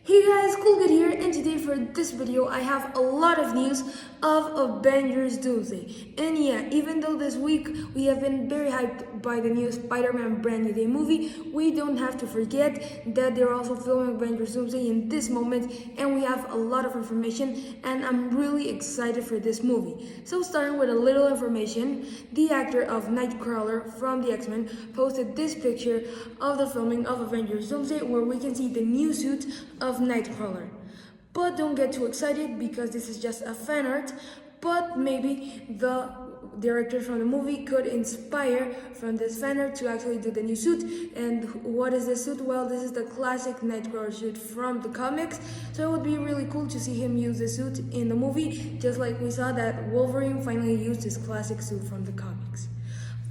Hey guys, Coolgood here, and today for this video I have a lot of news of Avengers Doomsday. And yeah, even though this week we have been very hyped by the new Spider-Man Brand New Day movie, we don't have to forget that they're also filming Avengers Doomsday in this moment, and we have a lot of information, and I'm really excited for this movie. So starting with a little information, the actor of Nightcrawler from the X-Men posted this picture of the filming of Avengers Doomsday where we can see the new suit of Nightcrawler. But don't get too excited because this is just a fan art, but maybe the directors from the movie could inspire from this fan art to actually do the new suit. And what is this suit? Well, this is the classic Nightcrawler suit from the comics, so it would be really cool to see him use this suit in the movie, just like we saw that Wolverine finally used his classic suit from the comics.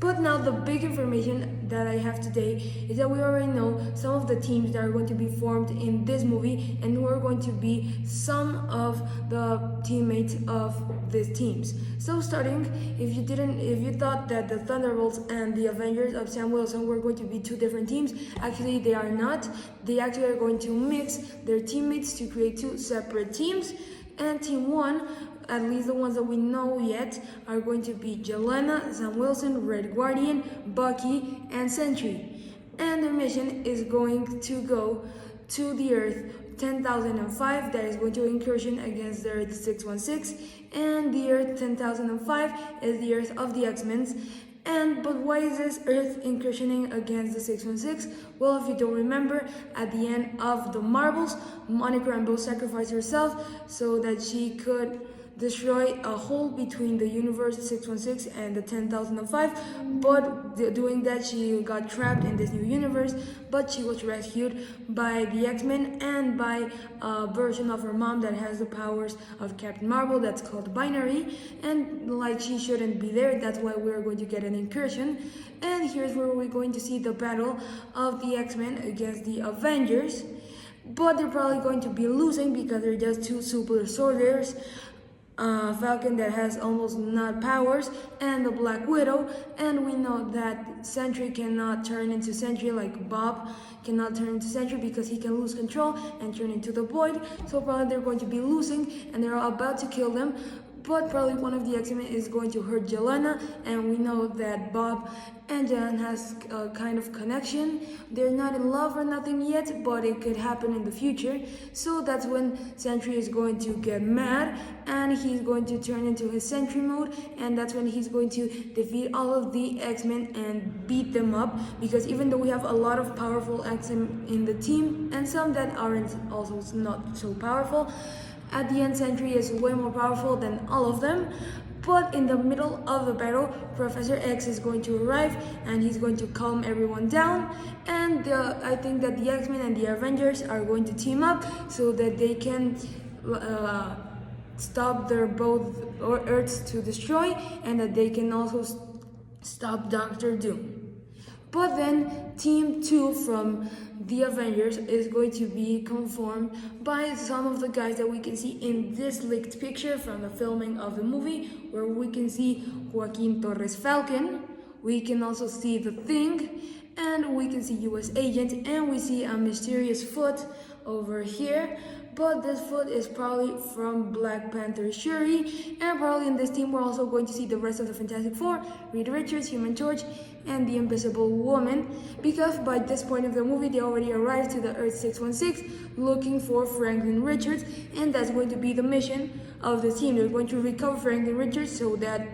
But now the big information that I have today is that we already know some of the teams that are going to be formed in this movie and who are going to be some of the teammates of these teams. So starting, if you thought that the Thunderbolts and the Avengers of Sam Wilson were going to be two different teams, actually they are not. They actually are going to mix their teammates to create two separate teams. And team one, at least the ones that we know yet, are going to be Jelena, Sam Wilson, Red Guardian, Bucky, and Sentry. And their mission is going to go to the Earth 10,005, that is going to incursion against the Earth 616, and the Earth 10,005 is the Earth of the X-Men. But why is this Earth incursioning against the 616? Well, if you don't remember, at the end of the Marvels, Monica Rambeau sacrificed herself so that she could destroy a hole between the universe 616 and the 10,005, but doing that she got trapped in this new universe, but she was rescued by the X-Men and by a version of her mom that has the powers of Captain Marvel, that's called Binary, and like she shouldn't be there, that's why we're going to get an incursion. And here's where we're going to see the battle of the X-Men against the Avengers, but they're probably going to be losing because they're just two super soldiers, Falcon that has almost not powers, and the Black Widow. And we know that Sentry cannot turn into Sentry, like Bob cannot turn into Sentry because he can lose control and turn into the Void. So probably they're going to be losing and they're about to kill them. But probably one of the X-Men is going to hurt Jelena, and we know that Bob and Jelena has a kind of connection. They're not in love or nothing yet, but it could happen in the future. So that's when Sentry is going to get mad, and he's going to turn into his Sentry mode, and that's when he's going to defeat all of the X-Men and beat them up, because even though we have a lot of powerful X-Men in the team, and some that aren't also not so powerful, at the end, Sentry is way more powerful than all of them. But in the middle of the battle, Professor X is going to arrive and he's going to calm everyone down. And I think that the X-Men and the Avengers are going to team up so that they can stop their both Earths to destroy, and that they can also stop Doctor Doom. But then Team 2 from the Avengers is going to be conformed by some of the guys that we can see in this leaked picture from the filming of the movie, where we can see Joaquin Torres Falcon, we can also see The Thing, and we can see US Agent, and we see a mysterious foot over here. But this foot is probably from Black Panther Shuri, and probably in this team we're also going to see the rest of the Fantastic Four, Reed Richards, Human Torch, and the Invisible Woman, because by this point of the movie they already arrived to the Earth 616 looking for Franklin Richards, and that's going to be the mission of the team. They're going to recover Franklin Richards so that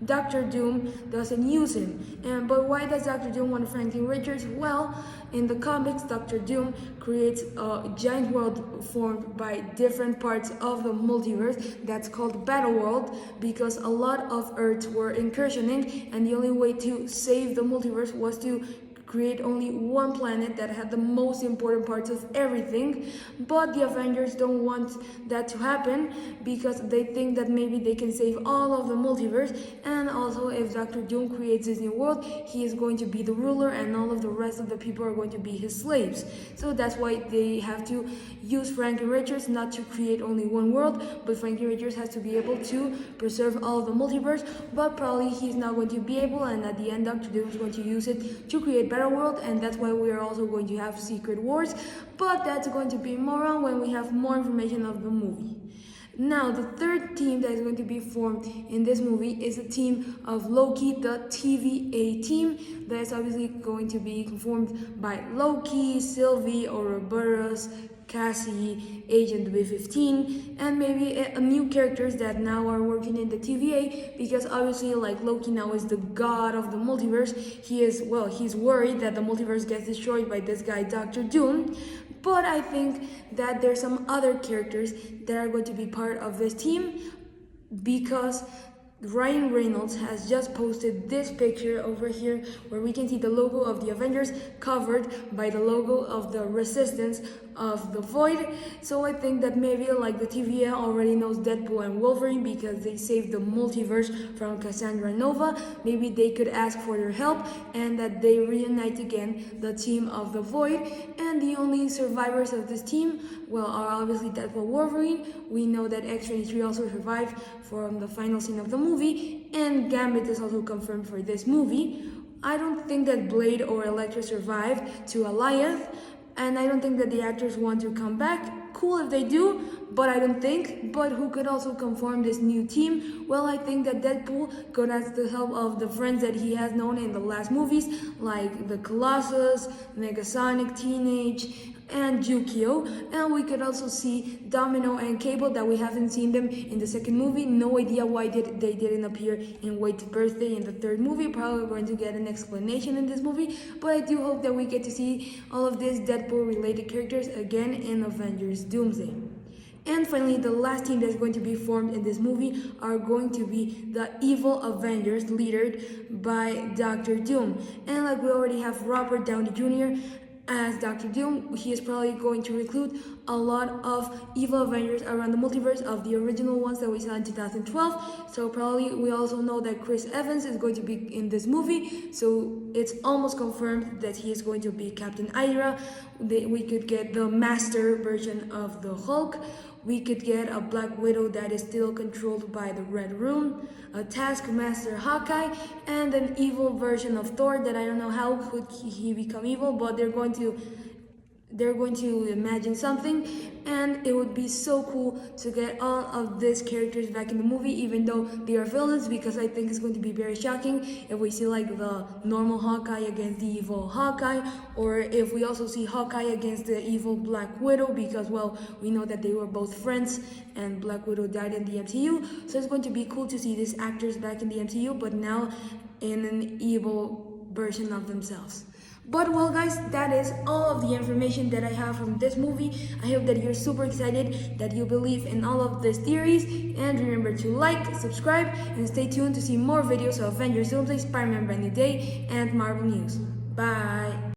Doctor Doom doesn't use him. But why does Doctor Doom want Franklin Richards? Well, in the comics, Doctor Doom creates a giant world formed by different parts of the multiverse that's called Battle World, because a lot of Earths were incursioning, and the only way to save the multiverse was to create only one planet that had the most important parts of everything. But the Avengers don't want that to happen because they think that maybe they can save all of the multiverse, and also if Doctor Doom creates this new world, he is going to be the ruler and all of the rest of the people are going to be his slaves. So that's why they have to use Franklin Richards, not to create only one world, but Franklin Richards has to be able to preserve all of the multiverse, but probably he's not going to be able, and at the end Doctor Doom is going to use it to create better Battle World, and that's why we are also going to have Secret Wars, but that's going to be more on when we have more information of the movie. Now, the third team that is going to be formed in this movie is a team of Loki, the TVA team. That is obviously going to be formed by Loki, Sylvie, Ouroboros, Cassie, Agent B-15, and maybe new characters that now are working in the TVA, because obviously like Loki now is the god of the multiverse. He's worried that the multiverse gets destroyed by this guy Dr. Doom. But I think that there's some other characters that are going to be part of this team, because Ryan Reynolds has just posted this picture over here where we can see the logo of the Avengers covered by the logo of the Resistance of the Void. So I think that maybe like the TVA already knows Deadpool and Wolverine because they saved the multiverse from Cassandra Nova. Maybe they could ask for their help and that they reunite again the team of the Void. And the only survivors of this team, well, are obviously Deadpool, Wolverine. We know that X-23 also survived from the final scene of the movie, and Gambit is also confirmed for this movie. I don't think that Blade or Elektra survived to Alliance, and I don't think that the actors want to come back. Cool if they do, but I don't think. But who could also conform this new team? Well, I think that Deadpool could ask the help of the friends that he has known in the last movies, like the Colossus, Negasonic, Teenage, and Jukio. And we could also see Domino and Cable, that we haven't seen them in the second movie. No idea why they didn't appear in Wade's birthday in the third movie. Probably going to get an explanation in this movie, but I do hope that we get to see all of these Deadpool related characters again in Avengers Doomsday. And finally, the last team that's going to be formed in this movie are going to be the evil Avengers, leadered by Dr. Doom. And like we already have Robert Downey Jr. as Dr. Doom, he is probably going to recruit a lot of evil Avengers around the multiverse of the original ones that we saw in 2012. So probably we also know that Chris Evans is going to be in this movie. So it's almost confirmed that he is going to be Captain Hydra. We could get the master version of the Hulk. We could get a Black Widow that is still controlled by the Red Room, a Taskmaster Hawkeye, and an evil version of Thor that I don't know how could he become evil, but they're going to imagine something, and it would be so cool to get all of these characters back in the movie, even though they are villains, because I think it's going to be very shocking if we see like the normal Hawkeye against the evil Hawkeye, or if we also see Hawkeye against the evil Black Widow, because well, we know that they were both friends and Black Widow died in the MCU. So it's going to be cool to see these actors back in the MCU, but now in an evil version of themselves. But well guys, that is all of the information that I have from this movie. I hope that you're super excited, that you believe in all of these theories, and remember to like, subscribe, and stay tuned to see more videos of Avengers Doomsday, Spider-Man Brand New Day, and Marvel News. Bye!